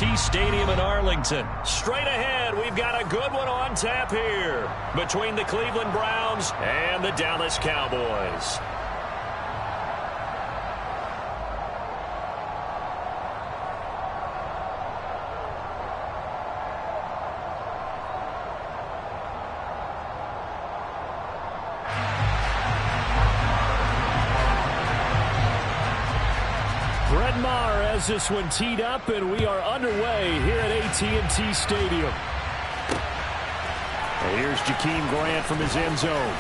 AT&T Stadium in Arlington. Straight ahead, we've got a good one on tap here between the Cleveland Browns and the Dallas Cowboys. Has this one teed up, and we are underway here at AT&T Stadium. And here's Jakeem Grant from his end zone.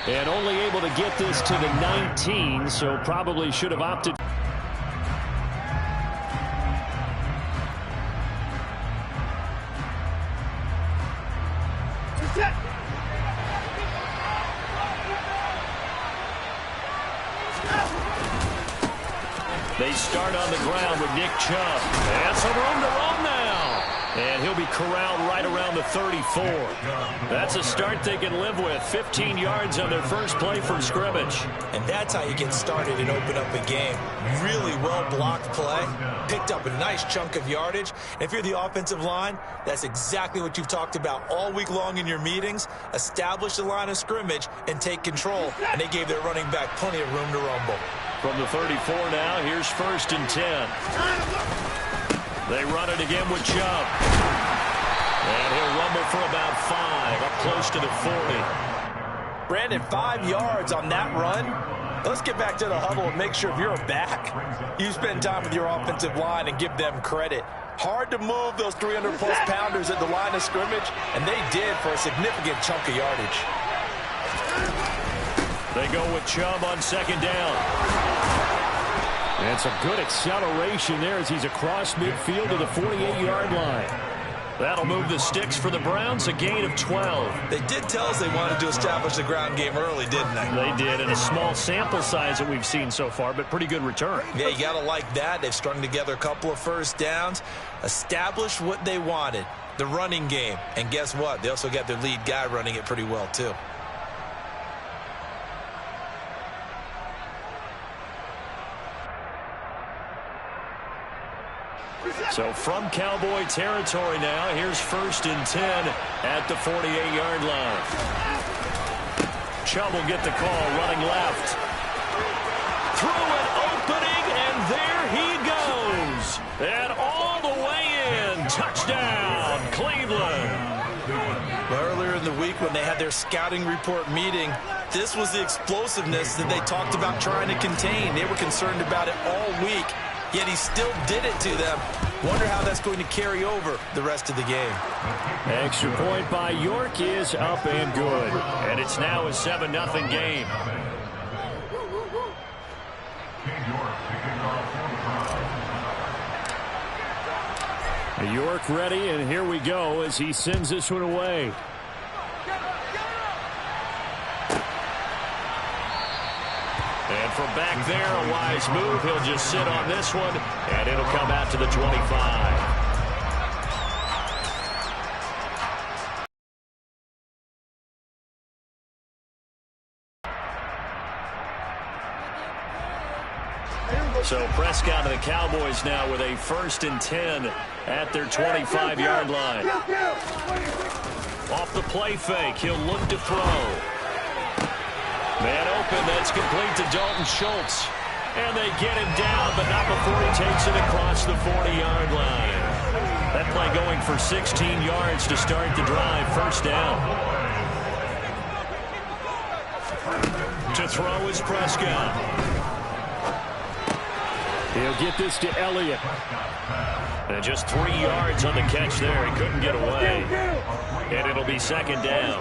And only able to get this to the 19, so probably should have opted. They start on the ground with Nick Chubb. And some room to roam now. And he'll be corralled right around the 34. That's a start they can live with. 15 yards on their first play from scrimmage. And that's how you get started and open up a game. Really well-blocked play. Picked up a nice chunk of yardage. And if you're the offensive line, that's exactly what you've talked about all week long in your meetings. Establish the line of scrimmage and take control. And they gave their running back plenty of room to rumble. From the 34 now, here's 1st and 10. They run it again with Chubb. And he'll rumble for about 5, up close to the 40. Brandon, 5 yards on that run. Let's get back to the huddle and make sure if you're a back, you spend time with your offensive line and give them credit. Hard to move those 300-plus pounders at the line of scrimmage, and they did for a significant chunk of yardage. They go with Chubb on 2nd down. And some good acceleration there as he's across midfield to the 48-yard line. That'll move the sticks for the Browns, a gain of 12. They did tell us they wanted to establish the ground game early, didn't they? They did, in a small sample size that we've seen so far, but pretty good return. Yeah, you got to like that. They've strung together a couple of first downs, established what they wanted, the running game. And guess what? They also got their lead guy running it pretty well, too. So from Cowboy territory now, here's 1st and 10 at the 48-yard line. Chubb will get the call, running left. Through an opening, and there he goes. And all the way in. Touchdown, Cleveland. Well, earlier in the week when they had their scouting report meeting, this was the explosiveness that they talked about trying to contain. They were concerned about it all week. Yet he still did it to them. Wonder how that's going to carry over the rest of the game. Extra point by York is up and good. And it's now a 7-0 game. York ready, and here we go as he sends this one away. And from back there, a wise move. He'll just sit on this one, and it'll come out to the 25. So Prescott and the Cowboys now with a 1st and 10 at their 25-yard line. Off the play fake, he'll look to throw. Man open, that's complete to Dalton Schultz. And they get him down, but not before he takes it across the 40-yard line. That play going for 16 yards to start the drive. 1st down. To throw is Prescott. He'll get this to Elliott. And just 3 yards on the catch there. He couldn't get away. And it'll be 2nd down.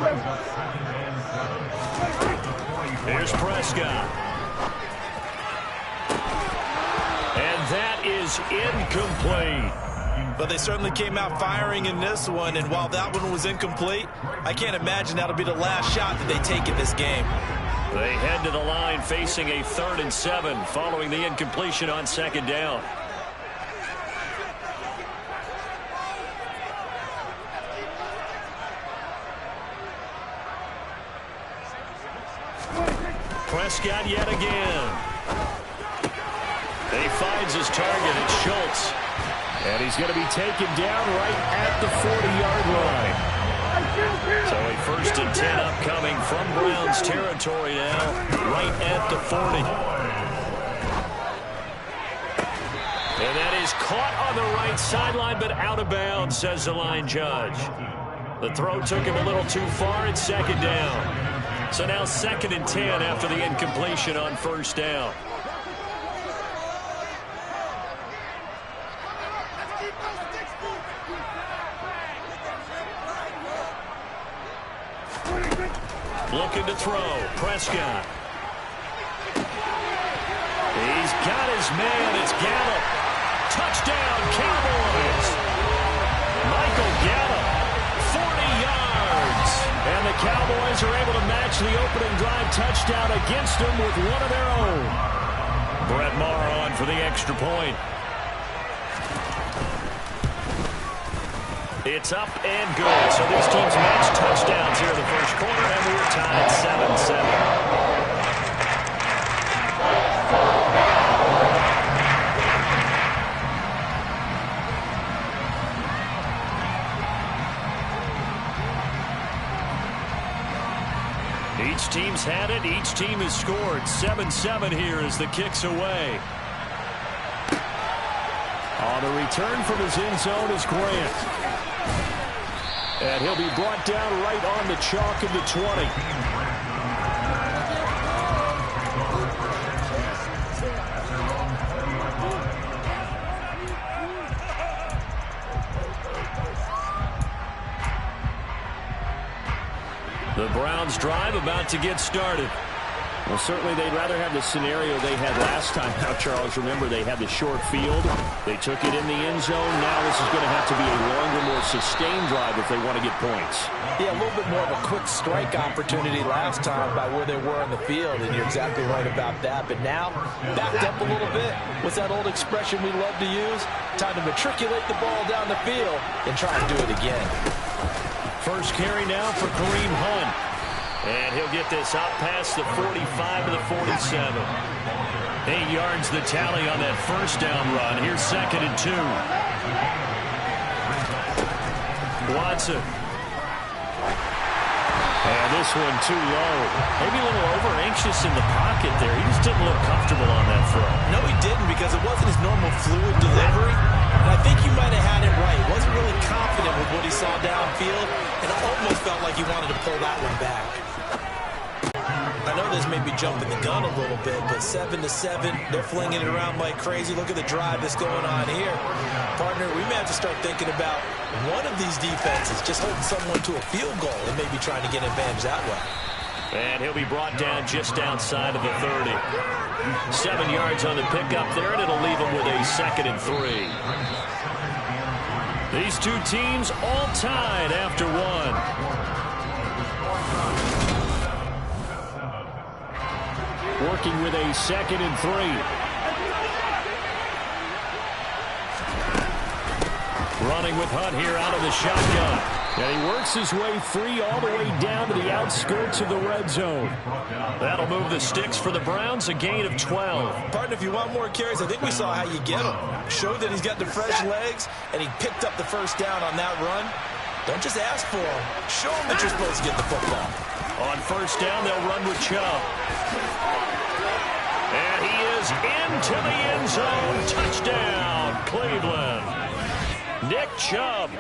Here's Prescott. And that is incomplete. But they certainly came out firing in this one, and while that one was incomplete, I can't imagine that'll be the last shot that they take in this game. They head to the line facing a 3rd and 7 following the incompletion on 2nd down. Prescott yet again. He finds his target. It's Schultz. And he's going to be taken down right at the 40-yard line. So a 1st and 10 upcoming from Browns territory now, right at the 40. And that is caught on the right sideline, but out of bounds, says the line judge. The throw took him a little too far. It's 2nd down. So now 2nd and 10 after the incompletion on 1st down. Looking to throw. Prescott. He's got his man. It's Gallup. Touchdown, Cowboys. Michael Gallup, 40 yards. And the Cowboys are able to match the opening drive touchdown against them with one of their own. Brett Maher on for the extra point. It's up and good. So these teams match touchdowns here in the first quarter, and we're tied 7-7. Each team's had it. Each team has scored. 7-7 here as the kick's away. On the return from his end zone is Grant. And he'll be brought down right on the chalk of the 20. The Browns drive about to get started. Well, certainly they'd rather have the scenario they had last time. Now, Charles, remember, they had the short field. They took it in the end zone. Now this is going to have to be a longer, more sustained drive if they want to get points. Yeah, a little bit more of a quick strike opportunity last time by where they were on the field, and you're exactly right about that. But now, backed up a little bit. What's that old expression we love to use? Time to matriculate the ball down the field and try to do it again. First carry now for Kareem Hunt. And he'll get this out past the 45 to the 47. 8 yards the tally on that first down run. Here's 2nd and 2. Watson. And this one too low. Maybe a little over anxious in the pocket there. He just didn't look comfortable on that throw. No, he didn't, because it wasn't his normal fluid delivery. And I think you might have had it right. He wasn't really confident with what he saw downfield, and it almost felt like he wanted to pull that one back. I know this may be jumping the gun a little bit, but 7-7, they're flinging it around like crazy. Look at the drive that's going on here. Partner, we may have to start thinking about one of these defenses just holding someone to a field goal and maybe trying to get an advantage that way. And he'll be brought down just outside of the 30. 7 yards on the pickup there, and it'll leave him with a 2nd and 3. These two teams all tied after one. Working with a 2nd and 3. Running with Hunt here out of the shotgun. And he works his way free all the way down to the outskirts of the red zone. That'll move the sticks for the Browns, a gain of 12. Partner, if you want more carries, I think we saw how you get him. Showed that he's got the fresh legs, and he picked up the first down on that run. Don't just ask for him. Show him that you're supposed to get the football. On first down, they'll run with Chubb. And he is into the end zone. Touchdown, Cleveland. Nick Chubb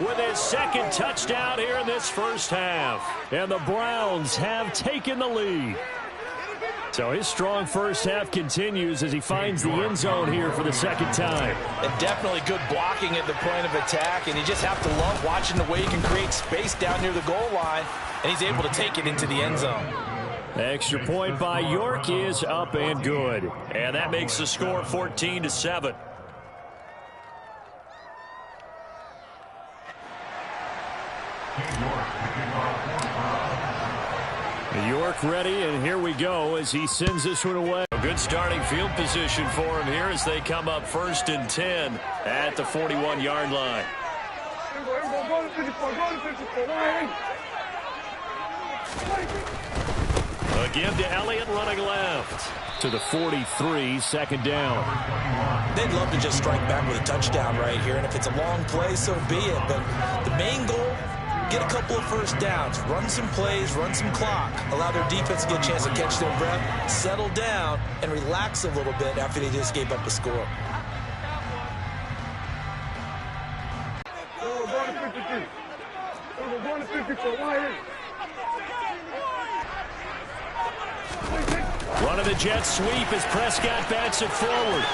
with his 2nd touchdown here in this first half. And the Browns have taken the lead. So his strong first half continues as he finds the end zone here for the 2nd time. And definitely good blocking at the point of attack, and you just have to love watching the way he can create space down near the goal line, and he's able to take it into the end zone. Extra point by York is up and good. And that makes the score 14-7. York ready, and here we go as he sends this one away. A good starting field position for him here as they come up 1st and 10 at the 41-yard line. A give to Elliott running left. To the 43, second down. They'd love to just strike back with a touchdown right here, and if it's a long play, so be it. But the main goal, get a couple of first downs, run some plays, run some clock, allow their defense to get a chance to catch their breath, settle down, and relax a little bit after they just gave up a score. Running the jet sweep as Prescott bats it forward.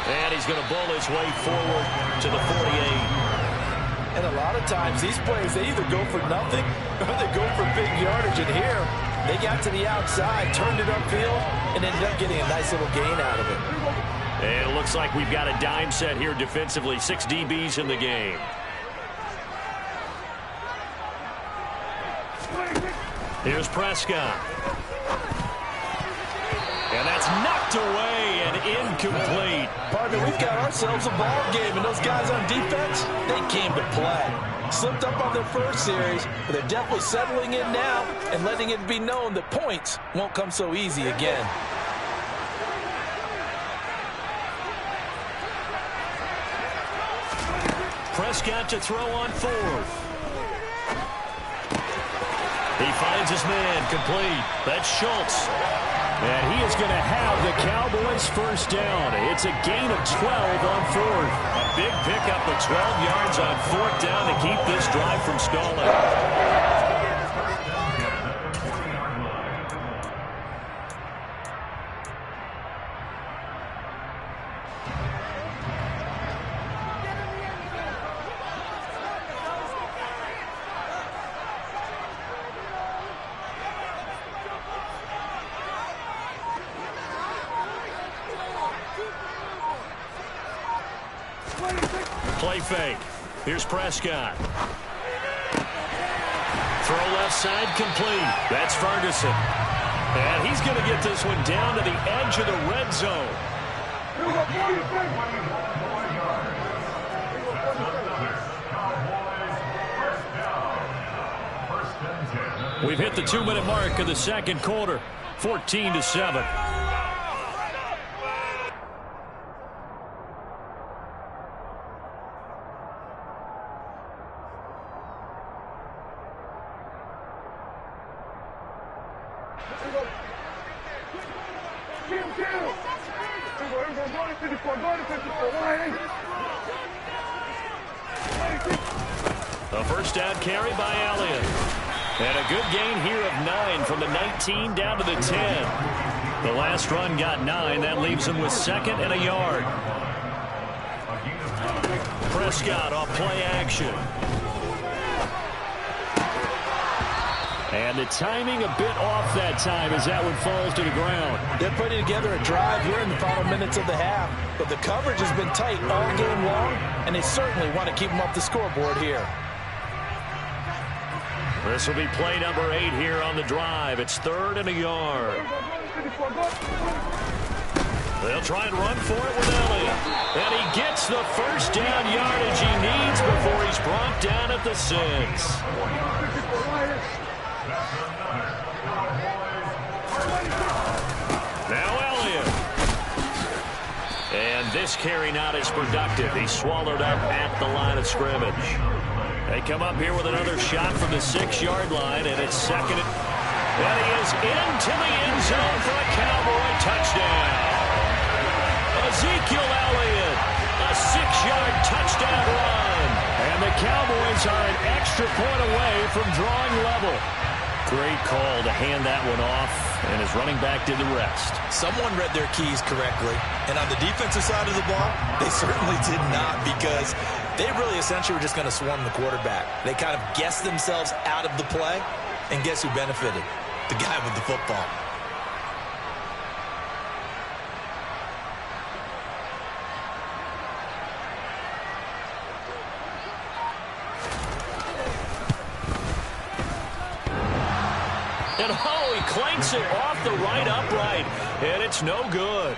And he's going to bowl his way forward to the 48. And a lot of times these plays, they either go for nothing or they go for big yardage. And here, they got to the outside, turned it upfield, and ended up getting a nice little gain out of it. And it looks like we've got a dime set here defensively. 6 DBs in the game. Here's Prescott. And that's knocked away and incomplete. Partner, we've got ourselves a ball game, and those guys on defense, they came to play. Slipped up on their first series, but they're definitely settling in now and letting it be known that points won't come so easy again. Prescott to throw on 4th. He finds his man, complete. That's Schultz. And he is going to have the Cowboys first down. It's a gain of 12 on 4th. A big pickup of 12 yards on 4th down to keep this drive from stalling. Play fake. Here's Prescott. Throw left side complete. That's Ferguson. And he's going to get this one down to the edge of the red zone. We've hit the 2-minute mark of the second quarter. 14-7. A first down carry by Elliott. And a good gain here of 9 from the 19 down to the 10. The last run got 9. That leaves him with 2nd and a yard. Prescott off play action. And the timing a bit off that time as that one falls to the ground. They're putting together a drive here in the final minutes of the half, but the coverage has been tight all game long, and they certainly want to keep them off the scoreboard here. This will be play number 8 here on the drive. It's 3rd and a yard. They'll try and run for it with Elliott. And he gets the first down yardage he needs before he's brought down at the 6. Now Elliott. And this carry not as productive. He's swallowed up at the line of scrimmage. They come up here with another shot from the 6-yard line, and it's 2nd. And he is into the end zone for a Cowboy touchdown. Ezekiel Elliott, a 6-yard touchdown run. And the Cowboys are an extra point away from drawing level. Great call to hand that one off, and his running back did the rest. Someone read their keys correctly, and on the defensive side of the ball, they certainly did not, because they really essentially were just going to swarm the quarterback. They kind of guessed themselves out of the play, and guess who benefited? The guy with the football. And oh, he clanks it off the right upright, and it's no good.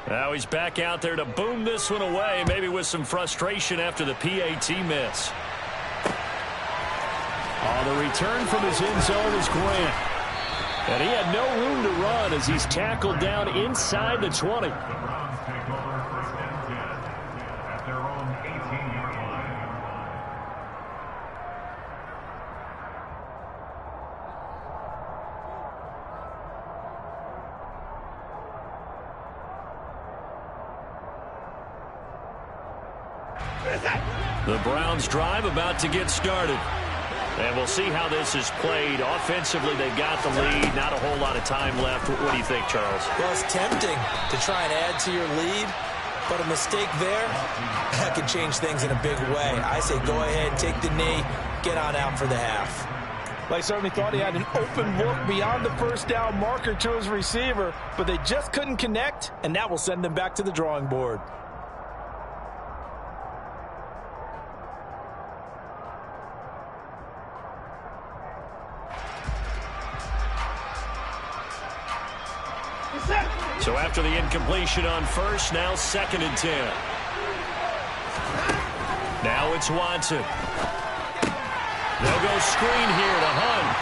Now he's back out there to boom this one away, maybe with some frustration after the PAT miss. On the return from his end zone is Grant. And he had no room to run as he's tackled down inside the 20. The Browns drive about to get started. And we'll see how this is played. Offensively, they've got the lead. Not a whole lot of time left. What do you think, Charles? Well, it's tempting to try and add to your lead, but a mistake there, that could change things in a big way. I say go ahead, take the knee, get on out for the half. They certainly thought he had an open look beyond the first down marker to his receiver, but they just couldn't connect, and that will send them back to the drawing board. So after the incompletion on first, now 2nd and 10. Now it's Watson. They'll go screen here to Hunt.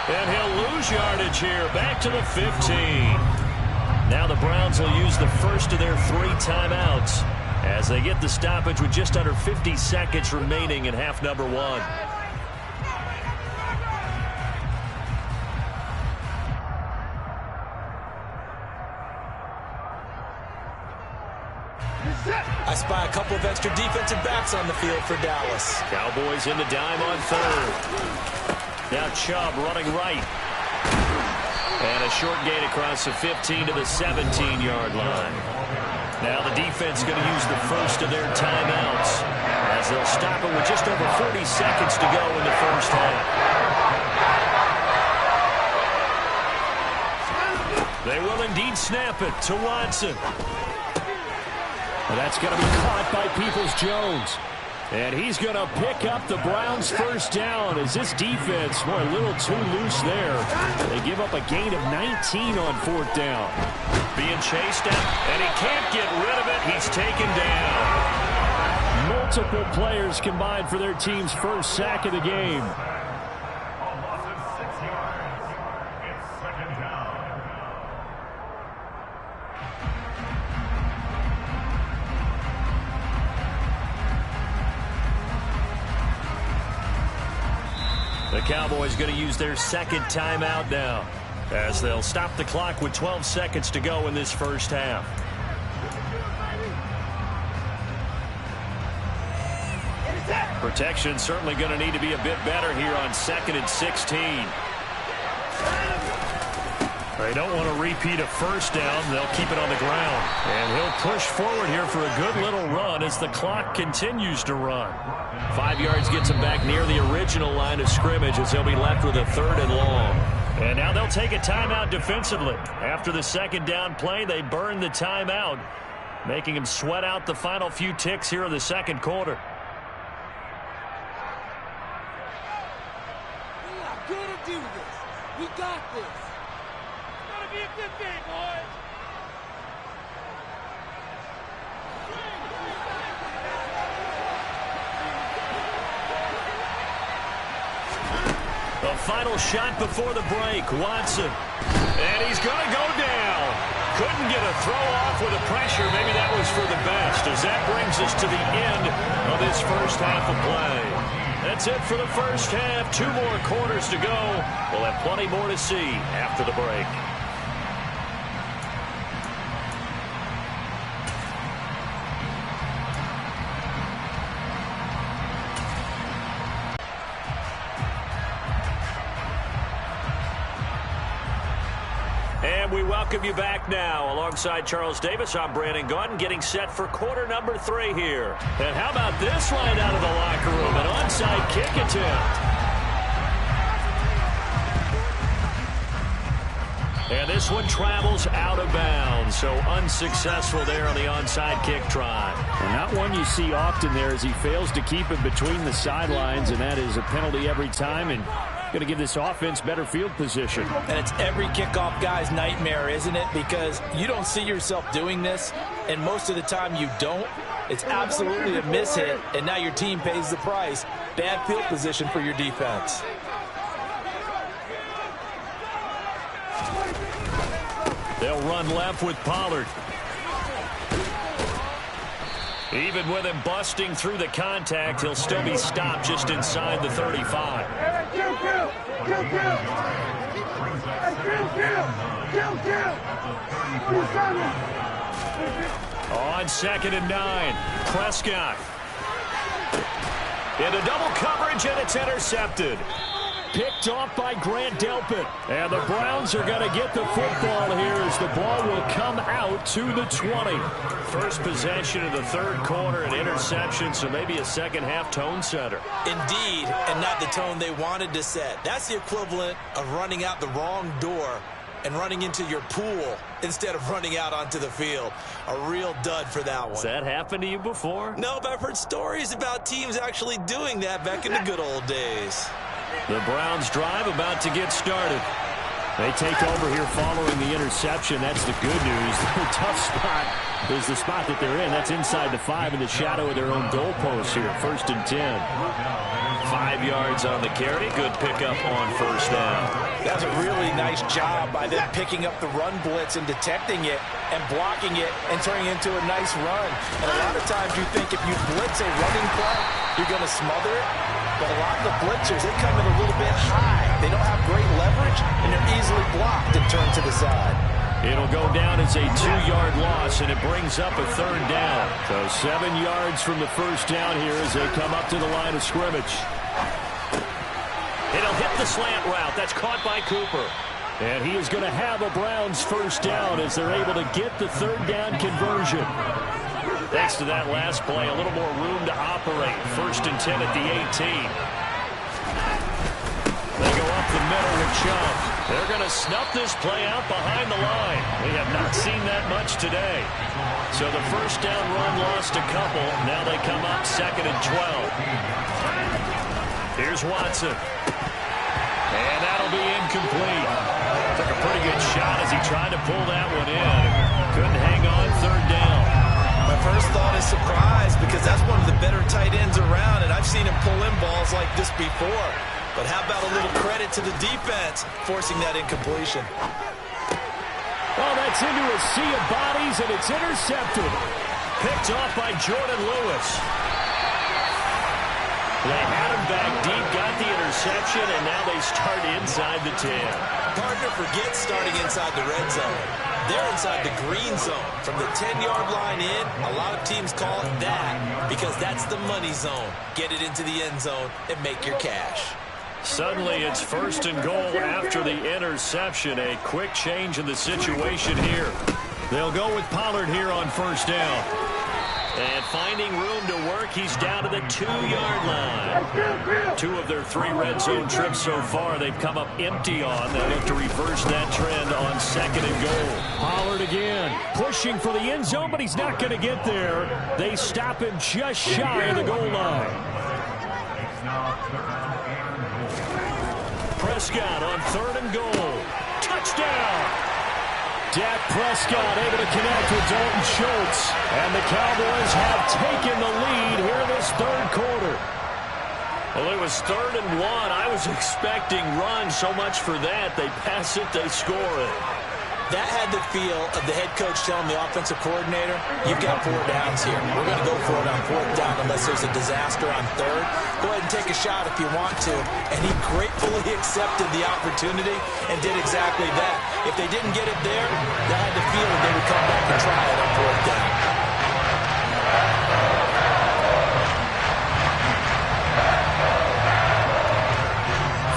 And he'll lose yardage here. Back to the 15. Now the Browns will use the first of their 3 timeouts as they get the stoppage with just under 50 seconds remaining in half number 1. I spy a couple of extra defensive backs on the field for Dallas. Cowboys in the dime on 3rd. Now Chubb running right. And a short gain across the 15 to the 17-yard line. Now the defense going to use the first of their timeouts as they'll stop it with just over 40 seconds to go in the first half. They will indeed snap it to Watson. Well, that's going to be caught by Peoples-Jones. And he's going to pick up the Browns' first down as this defense, boy, a little too loose there. They give up a gain of 19 on 4th down. Being chased out, and he can't get rid of it. He's taken down. Multiple players combined for their team's first sack of the game. The Cowboys going to use their 2nd timeout now as they'll stop the clock with 12 seconds to go in this first half. Protection certainly going to need to be a bit better here on 2nd and 16. They don't want to repeat a first down. They'll keep it on the ground. And he'll push forward here for a good little run as the clock continues to run. 5 yards gets him back near the original line of scrimmage as they'll be left with a 3rd and long. And now they'll take a timeout defensively. After the 2nd down play, they burn the timeout, making him sweat out the final few ticks here in the 2nd quarter. We are going to do this. We got this. It's going to be a good game, boys. The final shot before the break, Watson. And he's going to go down. Couldn't get a throw off with the pressure. Maybe that was for the best, as that brings us to the end of this first half of play. That's it for the first half. 2 more quarters to go. We'll have plenty more to see after the break. And we welcome you back now. Alongside Charles Davis, I'm Brandon Gaudin, getting set for quarter number 3 here. And how about this line out of the locker room? An onside kick attempt. And this one travels out of bounds, so unsuccessful there on the onside kick try. And not one you see often there as he fails to keep it between the sidelines, and that is a penalty every time. And Going to give this offense better field position. And it's every kickoff guy's nightmare, isn't it? Because you don't see yourself doing this, and most of the time you don't. It's absolutely a mishit, and now your team pays the price. Bad field position for your defense. They'll run left with Pollard. Even with him busting through the contact, he'll still be stopped just inside the 35. On 2nd and 9, Prescott. Into double coverage, and it's intercepted. Picked off by Grant Delpit. And the Browns are going to get the football here as the ball will come out to the 20. First possession of the third quarter, an interception, so maybe a second-half tone setter. Indeed, and not the tone they wanted to set. That's the equivalent of running out the wrong door and running into your pool instead of running out onto the field. A real dud for that one. Has that happened to you before? No, but I've heard stories about teams actually doing that back in the good old days. The Browns drive about to get started. They take over here following the interception. That's the good news. The tough spot is the spot that they're in. That's inside the 5 in the shadow of their own goalpost here. 1st and 10. 5 yards on the carry. Good pickup on 1st down. That's a really nice job by them picking up the run blitz and detecting it and blocking it and turning it into a nice run. And a lot of times you think if you blitz a running play, you're going to smother it. But a lot of the blitzers, they come in a little bit high. They don't have great leverage, and they're easily blocked and turned to the side. It'll go down as a 2-yard loss, and it brings up a 3rd down. So 7 yards from the 1st down here as they come up to the line of scrimmage. It'll hit the slant route. That's caught by Cooper. And he is going to have a Browns 1st down as they're able to get the 3rd down conversion. Thanks to that last play, a little more room to operate. 1st and 10 at the 18. They go up the middle with Chubb. They're going to snuff this play out behind the line. We have not seen that much today. So the 1st down run lost a couple. Now they come up 2nd and 12. Here's Watson. And that'll be incomplete. Took a pretty good shot as he tried to pull that one in. Couldn't hang on 3rd down. My first thought is surprise because that's one of the better tight ends around, and I've seen him pull in balls like this before. But how about a little credit to the defense forcing that incompletion? Well, that's into a sea of bodies, and it's intercepted. Picked off by Jordan Lewis. They had him back deep, got the interception, and now they start inside the 10. Partner forgets starting inside the red zone. They're inside the green zone. From the 10-yard line in, a lot of teams call it that because that's the money zone. Get it into the end zone and make your cash. Suddenly it's 1st and goal after the interception. A quick change in the situation here. They'll go with Pollard here on 1st down. And finding room to work, he's down to the 2-yard line. 2 of their 3 red zone trips so far, they've come up empty on. They look to reverse that trend on 2nd and goal. Pollard again, pushing for the end zone, but he's not going to get there. They stop him just shy of the goal line. Prescott on 3rd and goal. Touchdown! Dak Prescott able to connect with Dalton Schultz. And the Cowboys have taken the lead here in this 3rd quarter. Well, it was 3rd and 1. I was expecting run, so much for that. They pass it, they score it. That had the feel of the head coach telling the offensive coordinator, you've got 4 downs here. We're going to go for it on 4th down unless there's a disaster on 3rd. Go ahead and take a shot if you want to. And he gratefully accepted the opportunity and did exactly that. If they didn't get it there, that had the feeling they would come back and try it on 4th down.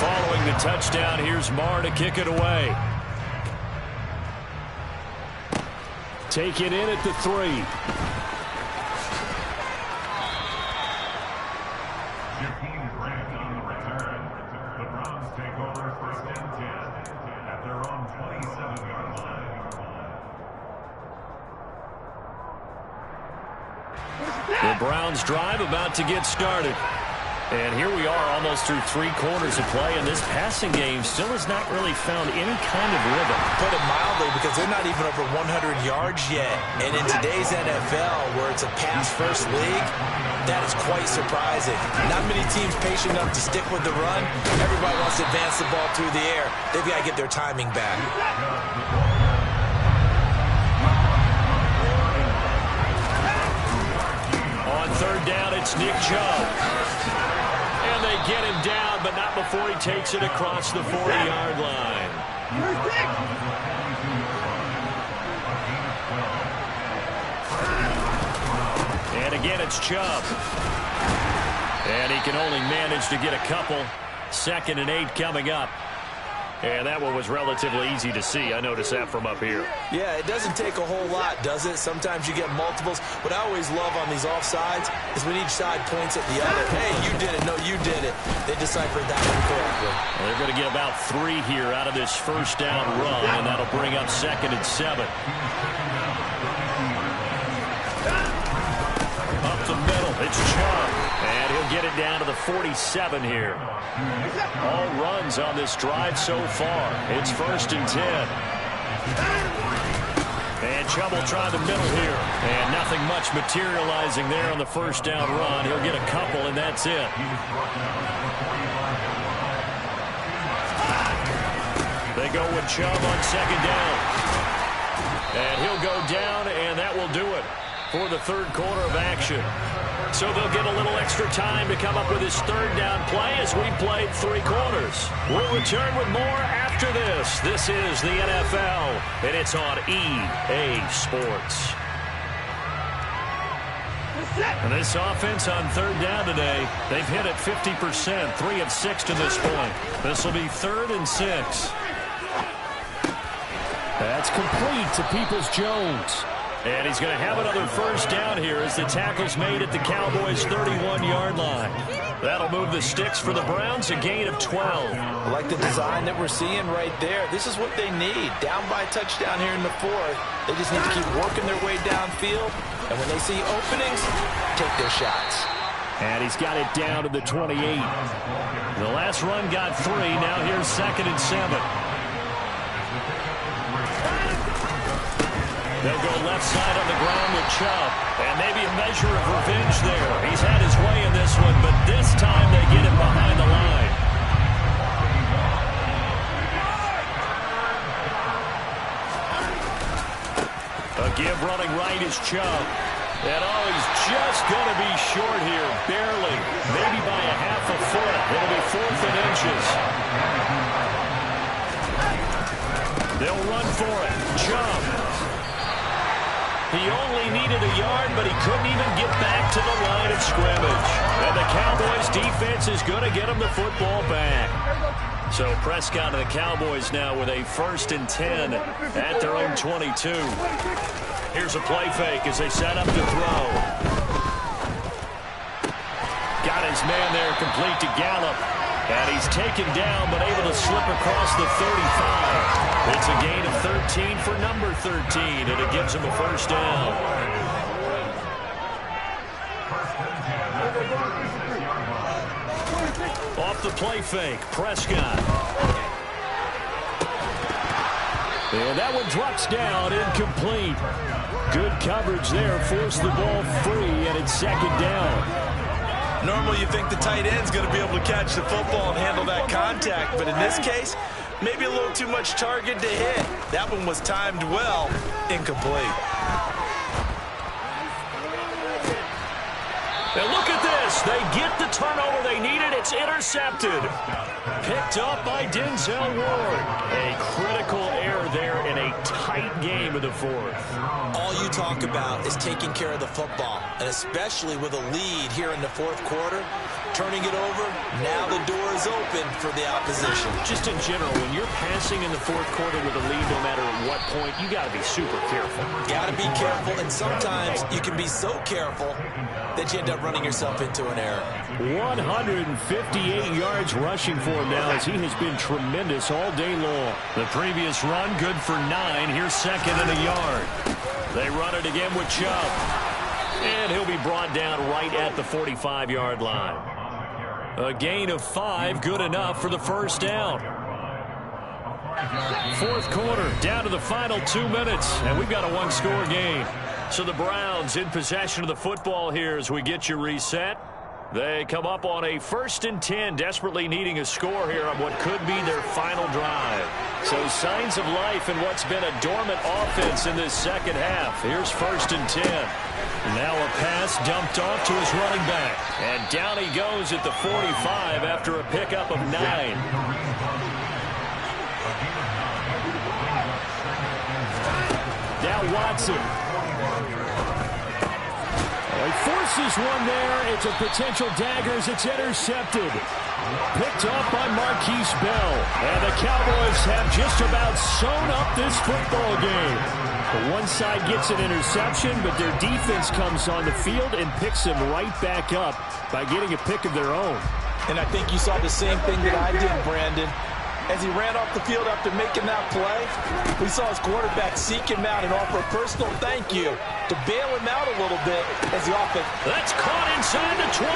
Following the touchdown, here's Marr to kick it away. Taken in at the 3. The Browns take over 1st and 10 at their own 27-yard line. The Browns drive about to get started. And here we are almost through 3 quarters of play, and this passing game still has not really found any kind of rhythm. Put it mildly, because they're not even over 100 yards yet. And in today's NFL, where it's a pass-first league, that is quite surprising. Not many teams patient enough to stick with the run. Everybody wants to advance the ball through the air. They've got to get their timing back. On 3rd down, it's Nick Chubb. And they get him down, but not before he takes it across the 40-yard line. And again, it's Chubb. And he can only manage to get a couple. 2nd and 8 coming up. And that one was relatively easy to see. I noticed that from up here. Yeah, it doesn't take a whole lot, does it? Sometimes you get multiples. What I always love on these offsides is when each side points at the other. Hey, you did it. No, you did it. They deciphered that one correctly. Well, they're going to get about 3 here out of this 1st down run, and that'll bring up 2nd and 7. Up the middle, it's Chubb. And he'll get it down to the 47 here. All runs on this drive so far. It's 1st and 10. And Chubb will try the middle here. And nothing much materializing there on the 1st down run. He'll get a couple, and that's it. They go with Chubb on 2nd down. And he'll go down, and that will do it for the 3rd quarter of action. So they'll get a little extra time to come up with his 3rd down play as we played 3 quarters. We'll return with more after this. This is the NFL, and it's on EA Sports. And this offense on 3rd down today, they've hit it 50%, 3 of 6 to this point. This will be 3rd and 6. That's complete to Peoples-Jones. And he's going to have another 1st down here as the tackle's made at the Cowboys' 31-yard line. That'll move the sticks for the Browns, a gain of 12. I like the design that we're seeing right there. This is what they need. Down by a touchdown here in the 4th. They just need to keep working their way downfield. And when they see openings, take their shots. And he's got it down to the 28. The last run got 3. Now here's 2nd and 7. They'll go left side on the ground with Chubb. And maybe a measure of revenge there. He's had his way in this one, but this time they get him behind the line. A give running right is Chubb. And oh, he's just going to be short here, barely. Maybe by a half a foot. It'll be 4th and inches. They'll run for it. Chubb. He only needed a yard, but he couldn't even get back to the line of scrimmage. And the Cowboys defense is going to get him the football back. So Prescott and the Cowboys now with a 1st and 10 at their own 22. Here's a play fake as they set up to throw. Got his man there complete to Gallup. And he's taken down, but able to slip across the 35. It's a gain of 13 for number 13, and it gives him a 1st down. Off the play fake, Prescott. And that one drops down, incomplete. Good coverage there, forced the ball free, and it's 2nd down. Normally you think the tight end's going to be able to catch the football and handle that contact, but in this case, maybe a little too much target to hit. That one was timed well, incomplete. And look at this. They get the turnover they needed. It's intercepted. Picked up by Denzel Ward. A critical error there in a tight game of the 4th. All you talk about is taking care of the football, and especially with a lead here in the 4th quarter, turning it over, now the door is open for the opposition. Just in general, when you're passing in the 4th quarter with a lead, no matter at what point, you got to be super careful. Got to be careful, and sometimes you can be so careful that you end up running yourself into an error. 158 yards rushing for him now as he has been tremendous all day long. The previous run, good for 9. Here's 2nd and a yard. They run it again with Chubb. And he'll be brought down right at the 45-yard line. A gain of 5, good enough for the first down. Fourth quarter, down to the final 2 minutes, and we've got a one-score game. So the Browns in possession of the football here as we get you reset. They come up on a 1st and 10, desperately needing a score here on what could be their final drive. So signs of life in what's been a dormant offense in this second half. Here's 1st and 10. Now a pass dumped off to his running back. And down he goes at the 45 after a pickup of 9. Now Watson. He forces one there. It's a potential dagger as it's intercepted. Picked up by Marquise Bell. And the Cowboys have just about sewn up this football game. The one side gets an interception, but their defense comes on the field and picks them right back up by getting a pick of their own. And I think you saw the same thing that I did, Brandon. As he ran off the field after making that play, we saw his quarterback seek him out and offer a personal thank you to bail him out a little bit as the offense. That's caught inside the 20.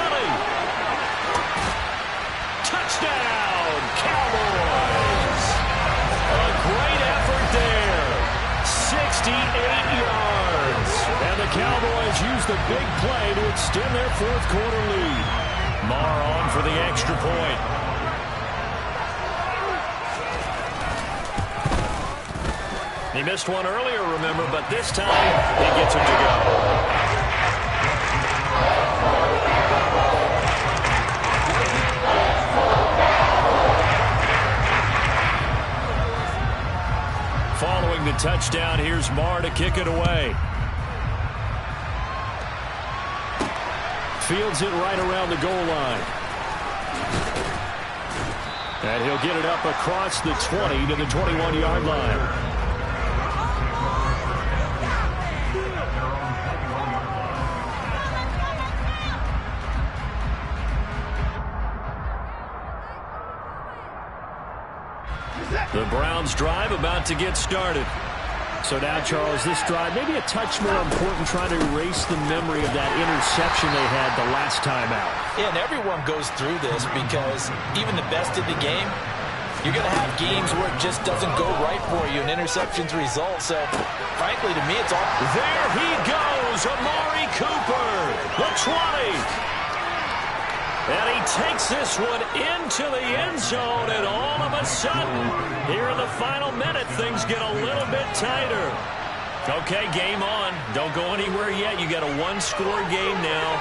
Touchdown, Cowboys. A great effort there. 68 yards. And the Cowboys use the big play to extend their fourth quarter lead. Marr on for the extra point. He missed one earlier, remember, but this time he gets him to go. Following the touchdown, here's Marr to kick it away. Fields it right around the goal line. And he'll get it up across the 20 to the 21-yard line. The Browns drive about to get started. So now, Charles, this drive maybe a touch more important, trying to erase the memory of that interception they had the last time out. Yeah, and everyone goes through this because even the best in the game, you're going to have games where it just doesn't go right for you and interceptions result. So, frankly, to me, it's all... There he goes, Amari Cooper, the 20. And he takes this one into the end zone, and all of a sudden, here in the final minute, things get a little bit tighter. Okay, game on. Don't go anywhere yet. You got a one-score game now.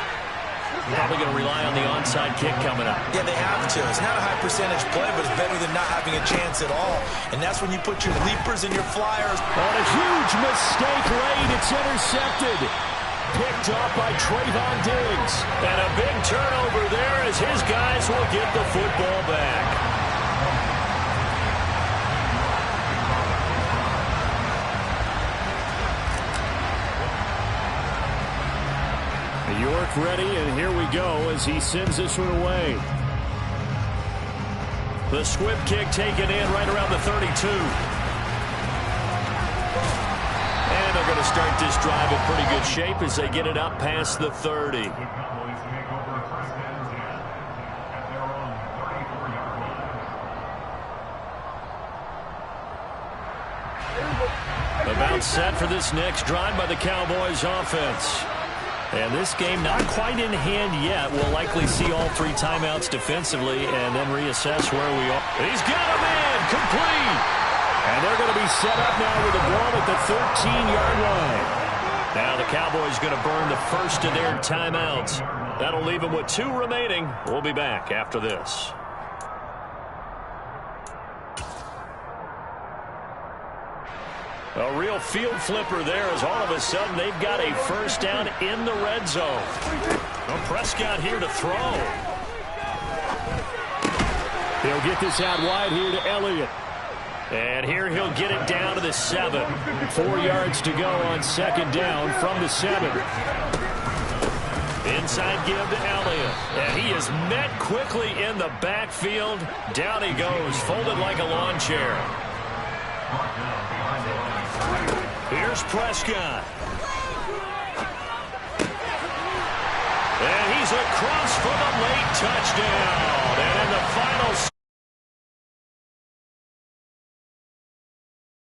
Probably going to rely on the onside kick coming up. Yeah, they have to. It's not a high percentage play, but it's better than not having a chance at all. And that's when you put your leapers and your flyers. On a huge mistake late, it's intercepted. Picked up by Trayvon Diggs. And a big turnover there as his guys will get the football back. York ready, and here we go as he sends this one away. The squib kick taken in right around the 32. And they're going to start this drive in pretty good shape as they get it up past the 30. About set for this next drive by the Cowboys offense. And this game not quite in hand yet. We'll likely see all three timeouts defensively and then reassess where we are. He's got a man complete. And they're going to be set up now with the ball at the 13-yard line. Now the Cowboys going to burn the first of their timeouts. That'll leave them with 2 remaining. We'll be back after this. A real field flipper there as all of a sudden they've got a first down in the red zone. Well, Prescott here to throw. He'll get this out wide here to Elliott. And here he'll get it down to the 7. 4 yards to go on second down from the 7. Inside give to Elliott. And he is met quickly in the backfield. Down he goes, folded like a lawn chair. Here's Prescott. And he's He's across for the late touchdown. And in the final